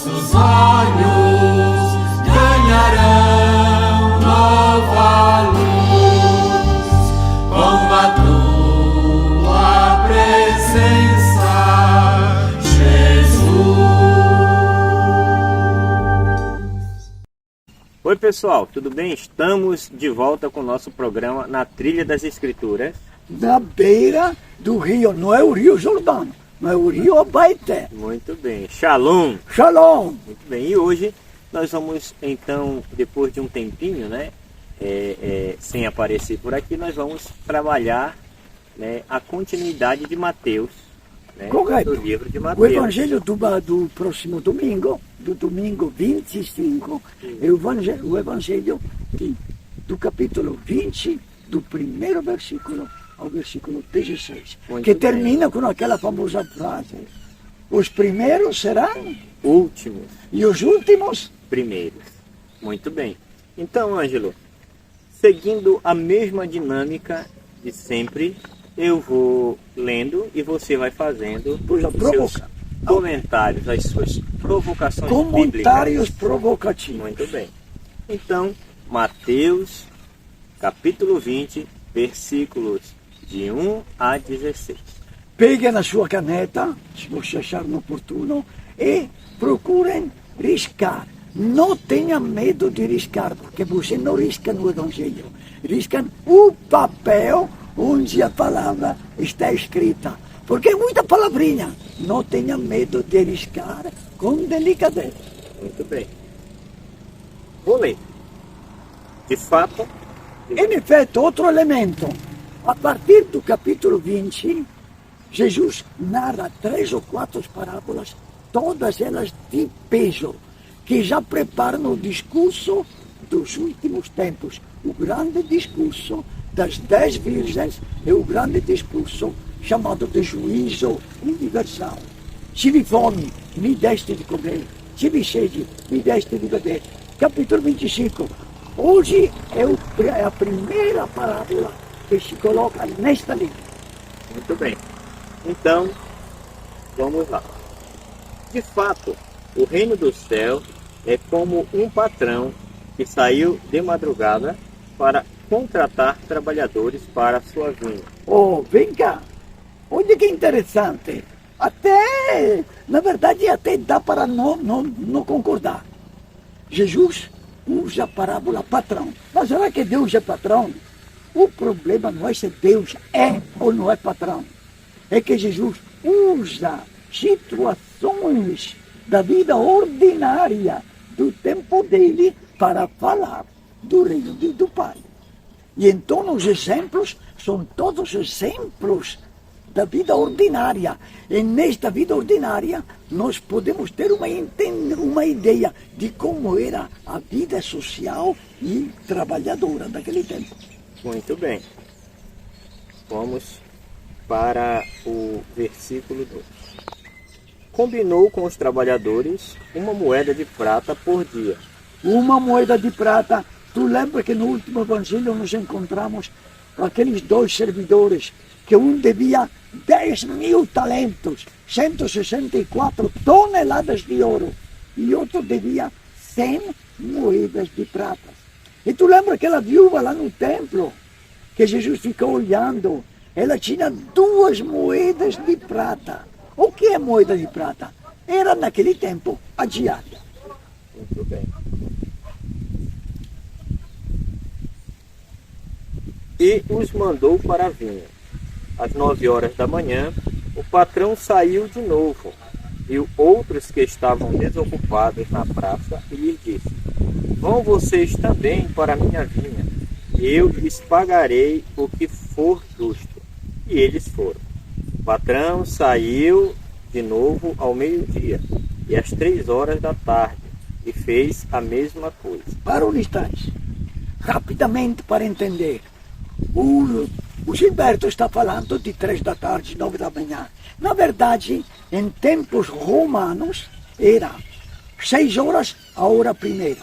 nossos olhos ganharão nova luz com a tua presença, Jesus. Oi pessoal, tudo bem? Estamos de volta com o nosso programa Na Trilha das Escrituras. Na beira do rio, não é o Rio Jordão, não é o Rio Abaeté. Muito bem, Shalom! Shalom! Muito bem, e hoje nós vamos então, depois de um tempinho, né, sem aparecer por aqui, nós vamos trabalhar, né, a continuidade de Mateus, né, correto. Do livro de O Mateus. evangelho do próximo domingo, do domingo 25, é o evangelho do capítulo 20, do primeiro versículo ao versículo 16, Muito que bem. termina com aquela famosa frase: os primeiros serão Últimos, e os últimos. primeiros. Muito bem. Então, Ângelo, seguindo a mesma dinâmica de sempre, eu vou lendo e você vai fazendo Pois a os seus provoca. comentários, as suas provocações Comentários bíblicas. provocativos. Muito bem. Então, Mateus, capítulo 20, versículos de 1 a 16. Peguem na sua caneta, se você achar oportuno, e procurem riscar. Não tenha medo de riscar, porque você não risca no Evangelho. Riscam o papel onde a palavra está escrita. Porque é muita palavrinha. Não tenha medo de riscar com delicadeza. Muito bem. Vou ler. De fato, Em efeito, outro elemento. A partir do capítulo 20, Jesus narra 3 ou 4 parábolas, todas elas de peso, que já preparam o discurso dos últimos tempos. O grande discurso das 10 virgens é o grande discurso chamado de juízo universal. Tive fome, me deste de comer. Tive sede, me deste de beber. Capítulo 25. Hoje é a primeira parábola que se coloca nesta linha. muito bem. Então, vamos lá. De fato, o reino do céu é como um patrão que saiu de madrugada para contratar trabalhadores para a sua vinha. Oh, vem cá. Olha que interessante. Até, na verdade, até dá para não concordar. Jesus usa a parábola patrão. Mas será que Deus é patrão? O problema não é se Deus é ou não é patrão. É que Jesus usa situações da vida ordinária do tempo dele para falar do reino do Pai. E então os exemplos são todos exemplos da vida ordinária. E nesta vida ordinária nós podemos ter uma ideia de como era a vida social e trabalhadora daquele tempo. Muito bem. Vamos para o versículo 2. Combinou com os trabalhadores uma moeda de prata por dia. Uma moeda de prata. Tu lembra que no último evangelho nós encontramos aqueles 2 servidores, que um devia 10.000 talentos, 164 toneladas de ouro, e outro devia 100 moedas de prata. E tu lembra aquela viúva lá no templo, que Jesus ficou olhando? Ela tinha 2 moedas de prata. O que é moeda de prata? Era naquele tempo a diária. Muito bem. E os mandou para a vinha. Às 9 horas da manhã, o patrão saiu de novo, viu outros que estavam desocupados na praça e lhes disse: vão vocês também para a minha vinha, e eu lhes pagarei o que for justo. E eles foram. O patrão saiu de novo ao meio-dia e às 3 horas da tarde, e fez a mesma coisa. Para um instante, rapidamente para entender. O Gilberto está falando de 3 da tarde, 9 da manhã. Na verdade, em tempos romanos, era 6 horas a hora primeira,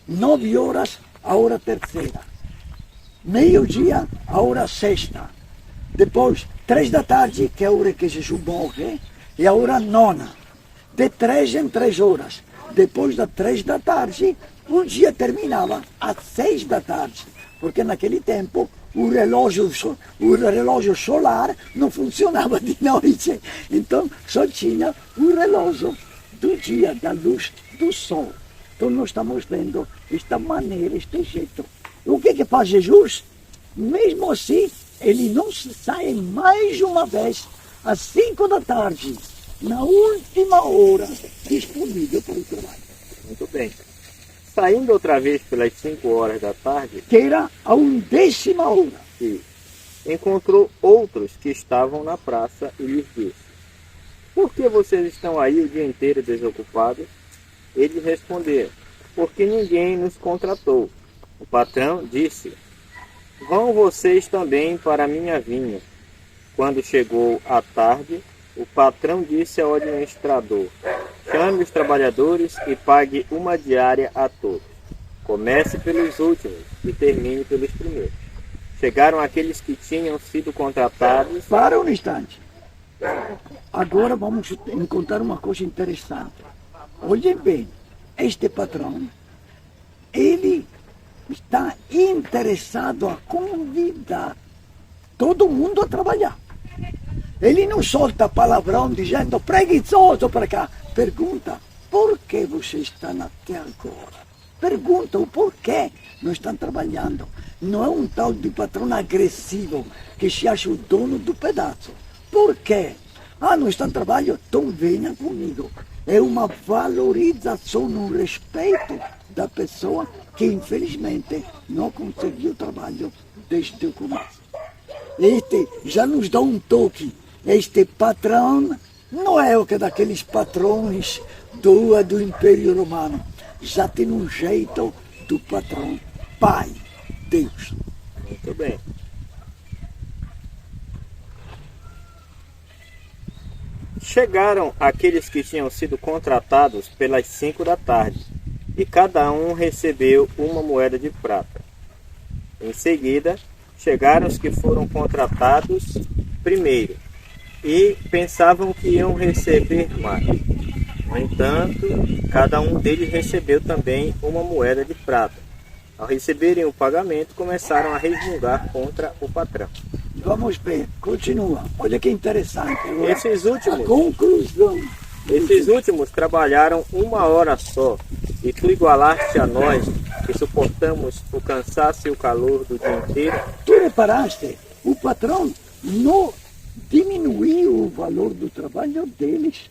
9 horas a hora terceira, meio-dia a hora sexta, depois 3 da tarde, que é a hora que Jesus morre, e a hora nona, de 3 em 3 horas. depois das 3 da tarde, um dia terminava às 6 da tarde, porque naquele tempo o relógio solar não funcionava de noite, então só tinha o relógio do dia, da luz do sol. Então nós estamos vendo esta maneira, este jeito. O que faz Jesus? Mesmo assim, ele não sai mais uma vez às 5 da tarde, na última hora, disponível para o trabalho. Muito bem. Saindo outra vez pelas 5 horas da tarde, Que era a 11ª hora. e encontrou outros que estavam na praça e lhes disse: por que vocês estão aí o dia inteiro desocupados? Eles responderam: porque ninguém nos contratou. O patrão disse: vão vocês também para a minha vinha. Quando chegou a tarde, o patrão disse ao administrador: chame os trabalhadores e pague uma diária a todos. Comece pelos últimos e termine pelos primeiros. Chegaram aqueles que tinham sido contratados. Para um instante. Agora vamos encontrar uma coisa interessante. Olhem bem, este patrão, ele está interessado a convidar todo mundo a trabalhar. Ele não solta palavrão dizendo preguiçoso para cá. Pergunta, por que vocês estão até agora? Pergunta o porquê não estão trabalhando. Não é um tal de patrão agressivo que se acha o dono do pedaço. Por quê? Não estão trabalhando? Então venham comigo. É uma valorização, um respeito da pessoa que infelizmente não conseguiu trabalho desde o começo. Este já nos dá um toque. Este patrão não é o que daqueles patrões do Império Romano. Já tem um jeito do patrão Pai, Deus. Muito bem. Chegaram aqueles que tinham sido contratados pelas 5 da tarde, e cada um recebeu uma moeda de prata. Em seguida, chegaram os que foram contratados primeiro, e pensavam que iam receber mais. No entanto, cada um deles recebeu também uma moeda de prata. Ao receberem o pagamento, começaram a resmungar contra o patrão. Vamos ver, continua. Olha que interessante. Agora, Esses últimos- a conclusão. Esses últimos trabalharam 1 hora só, e tu igualaste a nós, que suportamos o cansaço e o calor do dia inteiro. Tu reparaste, o patrão não diminuiu o valor do trabalho deles,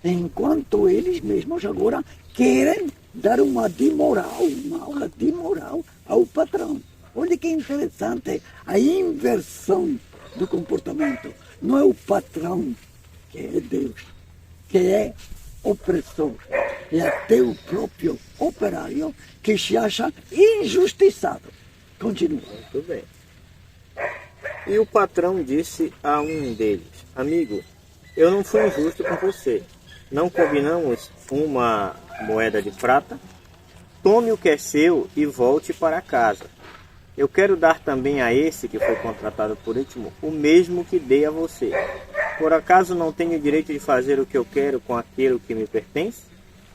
enquanto eles mesmos agora querem dar uma aula de moral ao patrão. Olha que interessante a inversão do comportamento. Não é o patrão que é Deus, que é opressor. É até o próprio operário que se acha injustiçado. Continua. Muito bem. E o patrão disse a um deles: amigo, eu não fui injusto com você. Não combinamos uma moeda de prata? Tome o que é seu e volte para casa. Eu quero dar também a esse que foi contratado por último o mesmo que dei a você. Por acaso não tenho o direito de fazer o que eu quero com aquilo que me pertence?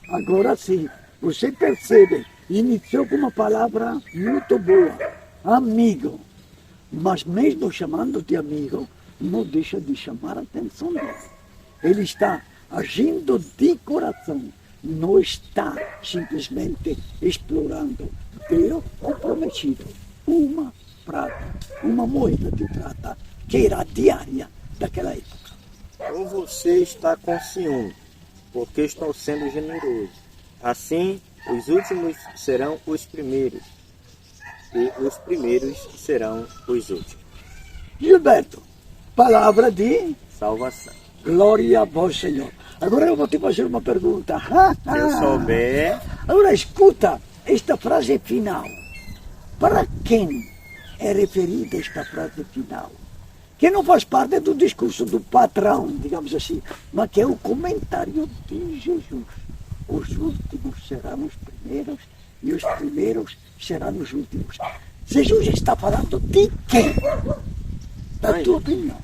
Agora sim, você percebe, iniciou com uma palavra muito boa, amigo. Mas mesmo chamando de amigo, não deixa de chamar a atenção dele. Ele está agindo de coração, não está simplesmente explorando. Deu o prometido, uma prata, uma moeda de prata, que era diária daquela época. Ou você está com ciúme, porque estou sendo generoso. Assim, os últimos serão os primeiros, e os primeiros serão os últimos. Gilberto, palavra de Salvação. glória a vós, Senhor. Agora eu vou te fazer uma pergunta. Se eu souber, Agora escuta esta frase final. Para quem é referida esta frase final? Que não faz parte do discurso do patrão, digamos assim, mas que é o comentário de Jesus. Os últimos serão os primeiros e os primeiros serão os últimos. Jesus está falando de quem? Da tua opinião.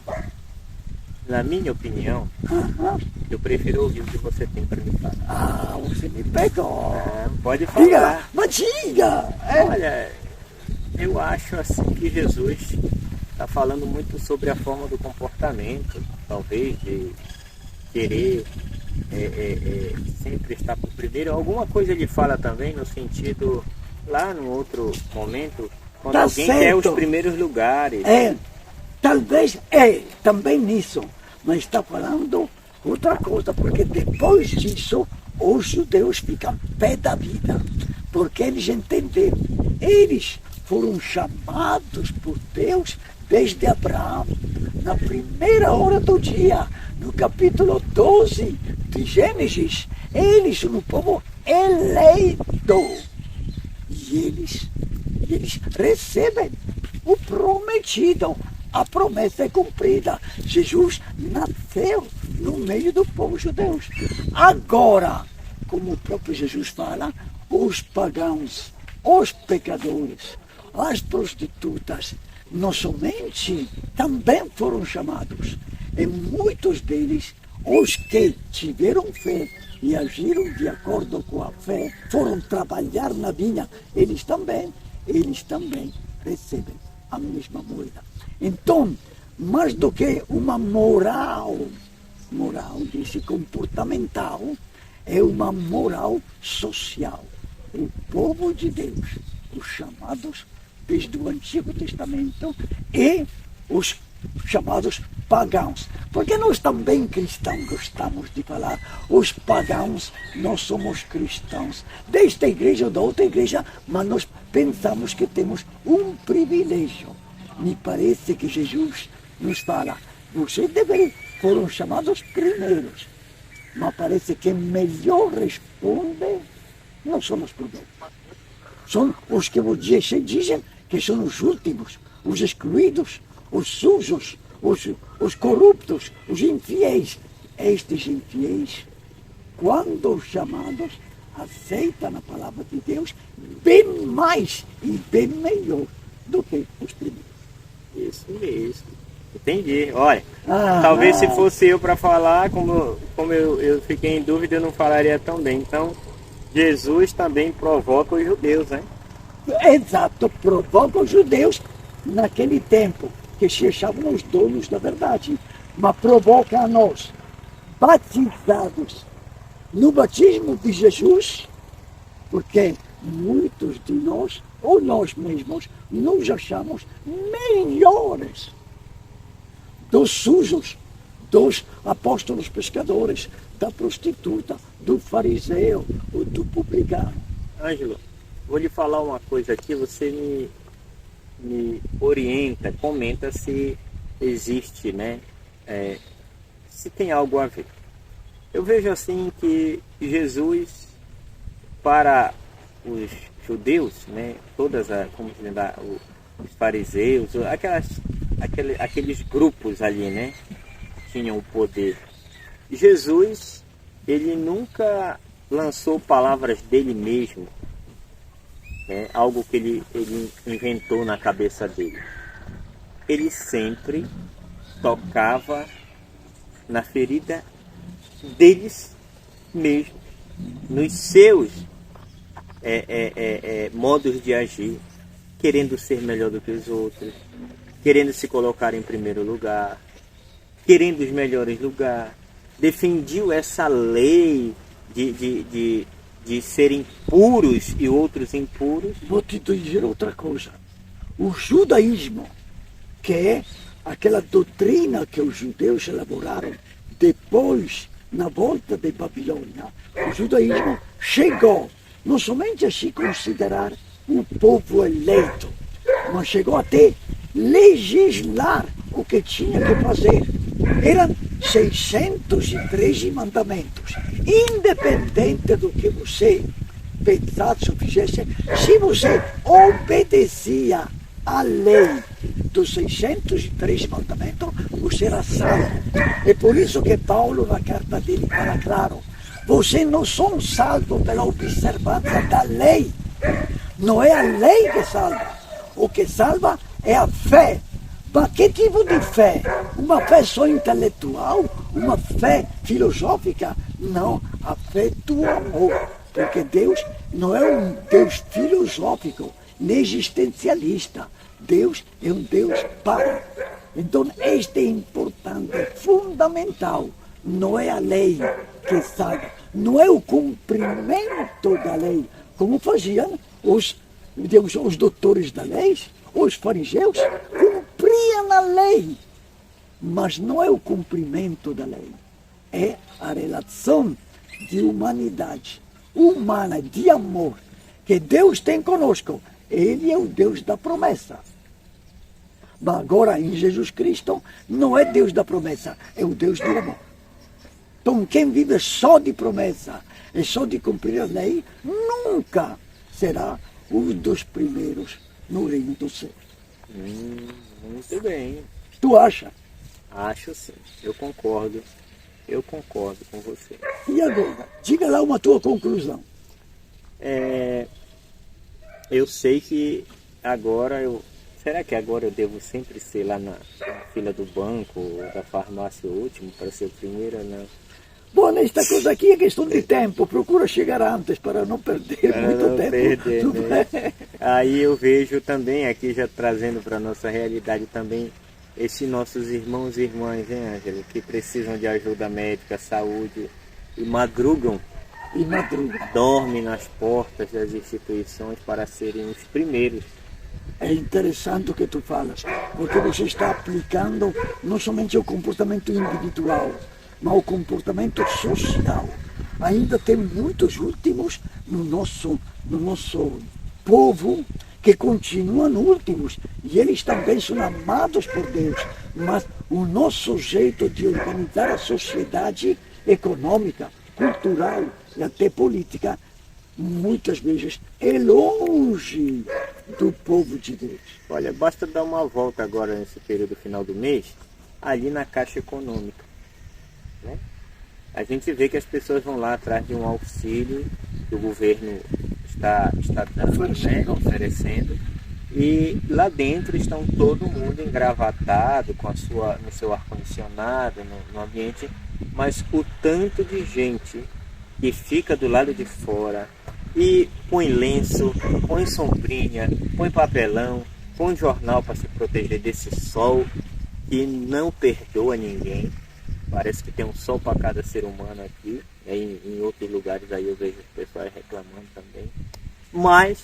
Na minha opinião, Aham. eu prefiro ouvir o que você tem para me falar. Ah, você me pegou. Pode Diga, falar. mas diga. É. Olha, eu acho assim que Jesus está falando muito sobre a forma do comportamento, talvez, de querer sempre estar por primeiro. Alguma coisa ele fala também no sentido, lá no outro momento, quando Tá alguém certo. quer os primeiros lugares. É, talvez também nisso, mas está falando outra coisa, porque depois disso os judeus ficam pé da vida, porque eles entenderam, eles foram chamados por Deus desde Abraão, na primeira hora do dia, no capítulo 12 de Gênesis, eles são o povo eleito. E eles recebem o prometido. A promessa é cumprida. Jesus nasceu no meio do povo judeu. Agora, como o próprio Jesus fala, os pagãos, os pecadores, as prostitutas, não somente também foram chamados. E muitos deles, os que tiveram fé e agiram de acordo com a fé, foram trabalhar na vinha, eles também recebem a mesma moeda. Então, mais do que uma moral desse comportamental, é uma moral social. O povo de Deus, os chamados desde o Antigo Testamento e os chamados pagãos. Porque nós também cristãos gostamos de falar, os pagãos, nós somos cristãos, desta igreja ou da outra igreja, mas nós pensamos que temos um privilégio. Me parece que Jesus nos fala, vocês foram chamados primeiros, mas parece que melhor responde não são os primeiros. São os que vos dizem que são os últimos, os excluídos, os sujos, os corruptos, os infiéis. Estes infiéis, quando chamados, aceitam a palavra de Deus bem mais e bem melhor do que os primeiros. Isso mesmo. Entendi. Olha, talvez se fosse eu para falar, como eu fiquei em dúvida, eu não falaria tão bem. Então, Jesus também provoca os judeus, né? Exato, provoca os judeus naquele tempo, que se achavam os donos da verdade, mas provoca a nós, batizados no batismo de Jesus, porque muitos de nós, ou nós mesmos, nos achamos melhores dos sujos, dos apóstolos pescadores, da prostituta, do fariseu ou do publicano. Ângelo, vou lhe falar uma coisa aqui, você me orienta, comenta se existe, né? Se tem algo a ver. Eu vejo assim que Jesus, para os judeus, né, os fariseus, aqueles grupos ali, né, tinham o poder. Jesus, ele nunca lançou palavras dele mesmo, né, algo que ele inventou na cabeça dele. Ele sempre tocava na ferida deles mesmos, nos seus modos de agir, querendo ser melhor do que os outros, querendo se colocar em primeiro lugar, querendo os melhores lugares. Defendiu essa lei de serem puros e outros impuros. Vou te dizer outra coisa. O judaísmo, que é aquela doutrina que os judeus elaboraram depois, na volta de Babilônia, o judaísmo chegou não somente a se considerar um povo eleito, mas chegou até legislar o que tinha que fazer. Eram 613 mandamentos. Independente do que você pensasse ou fizesse, se você obedecia à lei dos 603 mandamentos, você era salvo. É por isso que Paulo, na carta dele, fala claro: vocês não são salvos pela observância da lei. Não é a lei que salva. O que salva é a fé Mas que tipo de fé? Uma fé só intelectual? Uma fé filosófica? Não, a fé do amor. Porque Deus não é um Deus filosófico, nem existencialista. Deus é um Deus para. Então, este é importante, fundamental. Não é a lei que salva, não é o cumprimento da lei, como faziam os doutores da lei, os fariseus, cumpriam a lei. Mas não é o cumprimento da lei, é a relação de humanidade, humana, de amor, que Deus tem conosco. Ele é o Deus da promessa. Mas agora, em Jesus Cristo, não é Deus da promessa, é o Deus do amor. Então, quem vive só de promessa e só de cumprir a lei, nunca será um dos primeiros no reino do céu. Muito bem. Tu acha? Acho sim. Eu concordo com você. E agora? Diga lá uma tua conclusão. Eu sei que agora será que agora eu devo sempre ser lá na fila do banco ou da farmácia o último para ser o primeiro? Não. Bom, esta coisa aqui é questão de tempo. Procura chegar antes para não perder muito tempo. Né? Aí eu vejo também, aqui já trazendo para a nossa realidade também, esses nossos irmãos e irmãs, hein, Ângelo, que precisam de ajuda médica, saúde, e madrugam. Dormem nas portas das instituições para serem os primeiros. É interessante o que tu falas, porque você está aplicando não somente o comportamento individual, mas o comportamento social. Ainda tem muitos últimos no nosso povo que continuam últimos, e eles também são amados por Deus, mas o nosso jeito de organizar a sociedade econômica, cultural e até política, muitas vezes é longe do povo de Deus. Olha, basta dar uma volta agora nesse período final do mês, ali na Caixa Econômica, né? A gente vê que as pessoas vão lá atrás de um auxílio que o governo está dando, oferecendo, e lá dentro estão todo mundo engravatado no seu ar-condicionado, no ambiente, mas o tanto de gente que fica do lado de fora e põe lenço, põe sombrinha, põe papelão, põe jornal para se proteger desse sol que não perdoa ninguém. Parece que tem um sol para cada ser humano aqui, né? Em outros lugares aí eu vejo os pessoal reclamando também. Mas,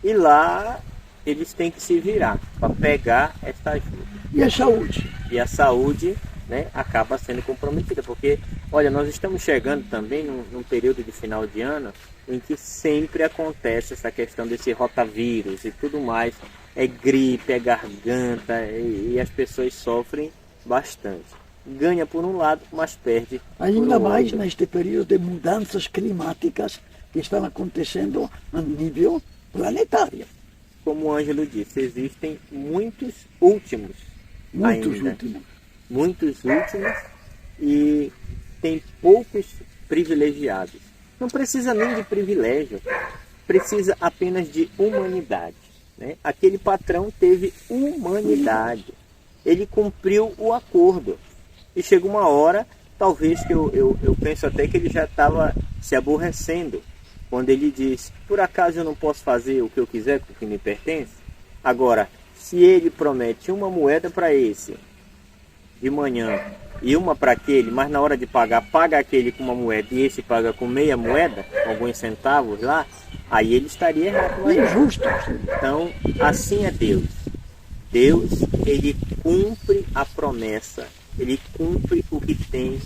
e lá eles têm que se virar para pegar essa ajuda. E a saúde? E a saúde, né, acaba sendo comprometida, porque, olha, nós estamos chegando também num período de final de ano em que sempre acontece essa questão desse rotavírus e tudo mais. É gripe, é garganta, e as pessoas sofrem bastante. Ganha por um lado, mas perde ainda por mais outro. neste período de mudanças climáticas que estão acontecendo a nível planetário. Como o Ângelo disse, existem muitos últimos ainda. Muitos últimos, e tem poucos privilegiados. Não precisa nem de privilégio, precisa apenas de humanidade, né? Aquele patrão teve humanidade, ele cumpriu o acordo. E chega uma hora, talvez que eu penso até que ele já estava se aborrecendo, quando ele diz: por acaso eu não posso fazer o que eu quiser com o que me pertence? Agora, se ele promete uma moeda para esse de manhã e uma para aquele, mas na hora de pagar, paga aquele com uma moeda e esse paga com meia moeda, com alguns centavos lá, aí ele estaria errado. Injusto. Então, assim é Deus. Deus, ele cumpre a promessa, ele cumpre o que tem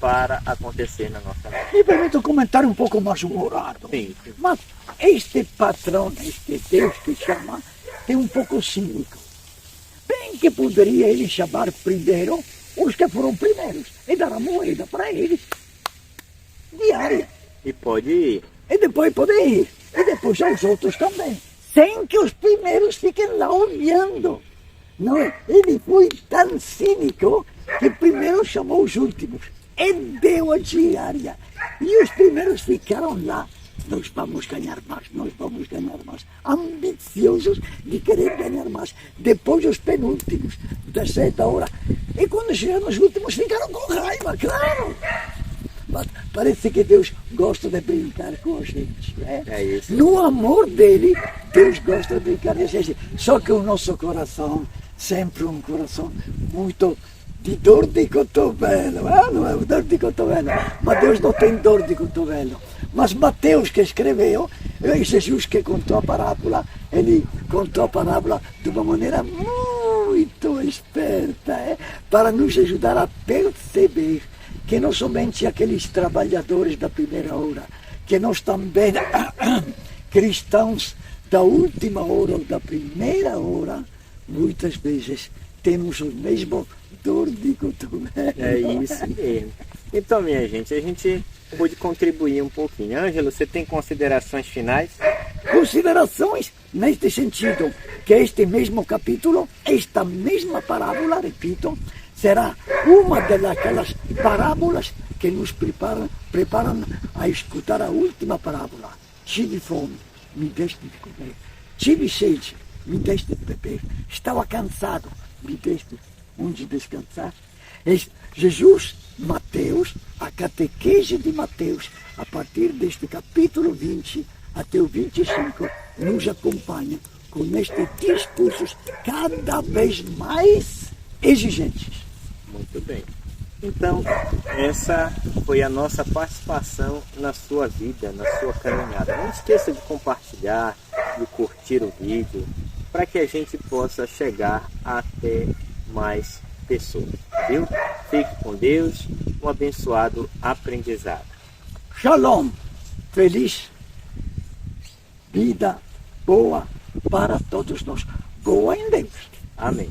para acontecer na nossa vida. Me permite um comentário um pouco mais humorado. Sim. Mas este patrão, este Deus que chama, é um pouco cínico. Bem que poderia ele chamar primeiro os que foram primeiros e dar a moeda para eles, diária. E pode ir. E depois poder ir. E depois aos outros também. Sem que os primeiros fiquem lá olhando. Não é? Ele foi tão cínico que primeiro chamou os últimos e deu a diária. E os primeiros ficaram lá nós vamos ganhar mais, ambiciosos de querer ganhar mais. Depois os penúltimos, da certa hora. E quando chegaram os últimos, ficaram com raiva, claro. Mas parece que Deus gosta de brincar com a gente. Né? É isso. No amor dele, Deus gosta de brincar com a gente. Só que o nosso coração, sempre um coração muito de dor de cotovelo. Não é dor de cotovelo, mas Deus não tem dor de cotovelo. Mas Mateus, que escreveu, e Jesus que contou a parábola, ele contou a parábola de uma maneira muito esperta, para nos ajudar a perceber que não somente aqueles trabalhadores da primeira hora, que nós também, cristãos da última hora ou da primeira hora, muitas vezes temos o mesmo dor de cotovelo. É isso mesmo. Então, minha gente, a gente pôde contribuir um pouquinho. Ângelo, você tem considerações finais? Considerações neste sentido, que este mesmo capítulo, esta mesma parábola, repito, será uma daquelas parábolas que nos preparam a escutar a última parábola. Tive fome, me deste de comer. Tive sede, me deste de beber. Estava cansado, me deste onde descansar. Jesus, Mateus, a catequese de Mateus, a partir deste capítulo 20 até o 25, nos acompanha com estes discursos cada vez mais exigentes. Muito bem. Então, essa foi a nossa participação na sua vida, na sua caminhada. Não esqueça de compartilhar, de curtir o vídeo, para que a gente possa chegar até mais pessoas. Viu? Fique com Deus, um abençoado aprendizado. Shalom, feliz vida boa para todos nós. Boa em Deus. Amém.